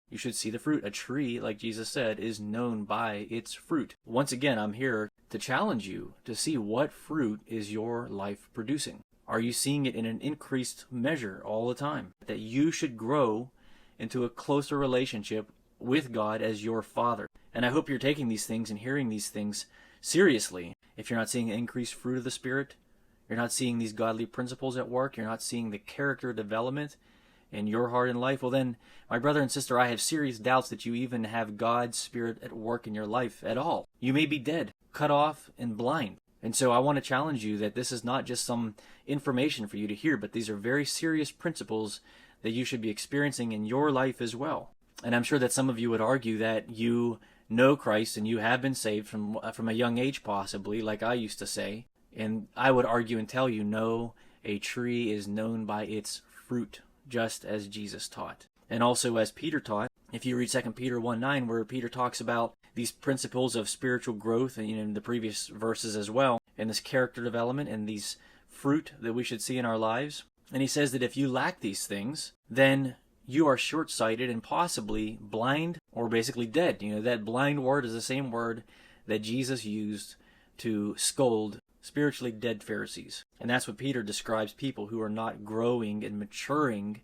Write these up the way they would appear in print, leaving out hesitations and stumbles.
You should see the fruit. A tree, like Jesus said, is known by its fruit. Once again, I'm here to challenge you to see what fruit is your life producing. Are you seeing it in an increased measure all the time? That you should grow into a closer relationship with God as your Father. And I hope you're taking these things and hearing these things seriously. If you're not seeing increased fruit of the Spirit, you're not seeing these godly principles at work, you're not seeing the character development in your heart and life, well then, my brother and sister, I have serious doubts that you even have God's Spirit at work in your life at all. You may be dead, cut off, and blind. And so I want to challenge you that this is not just some information for you to hear, but these are very serious principles that you should be experiencing in your life as well. And I'm sure that some of you would argue that you know Christ and you have been saved from a young age possibly, like I used to say. And I would argue and tell you, no, a tree is known by its fruit, just as Jesus taught. And also as Peter taught, if you read 2 Peter 1:9, where Peter talks about these principles of spiritual growth, and in the previous verses as well, and this character development and these fruit that we should see in our lives. And he says that if you lack these things, then you are short-sighted and possibly blind or basically dead. That blind word is the same word that Jesus used to scold spiritually dead Pharisees. And that's what Peter describes people who are not growing and maturing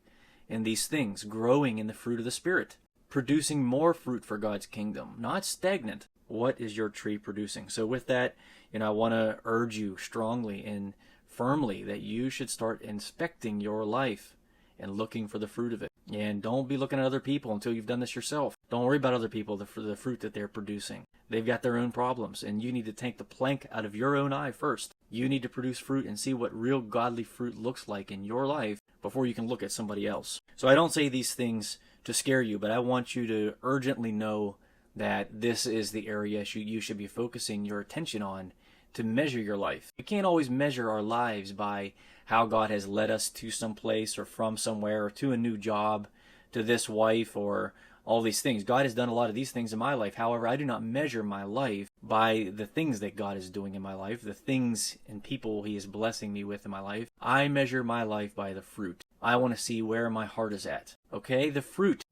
in these things, growing in the fruit of the Spirit, producing more fruit for God's kingdom, not stagnant. What is your tree producing? So with that, I want to urge you strongly and firmly that you should start inspecting your life and looking for the fruit of it. And don't be looking at other people until you've done this yourself. Don't worry about other people, the fruit that they're producing. They've got their own problems, and you need to take the plank out of your own eye first. You need to produce fruit and see what real godly fruit looks like in your life before you can look at somebody else. So I don't say these things to scare you, but I want you to urgently know that this is the area you should be focusing your attention on to measure your life. We can't always measure our lives by how God has led us to some place or from somewhere or to a new job, to this wife, or all these things. God has done a lot of these things in my life. However, I do not measure my life by the things that God is doing in my life, the things and people He is blessing me with in my life. I measure my life by the fruit. I want to see where my heart is at. Okay? The fruit.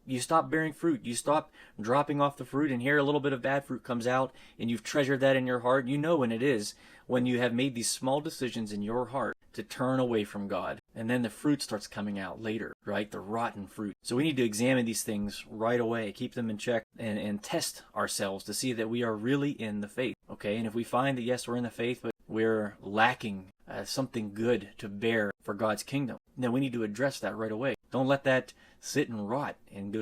You stop bearing fruit. You stop dropping off the fruit, and here a little bit of bad fruit comes out, and you've treasured that in your heart. You know when it is, when you have made these small decisions in your heart to turn away from God. And then the fruit starts coming out later, right? The rotten fruit. So we need to examine these things right away, keep them in check, and test ourselves to see that we are really in the faith. Okay? And if we find that, yes, we're in the faith, but we're lacking something good to bear for God's kingdom, then we need to address that right away. Don't let that sit and rot and go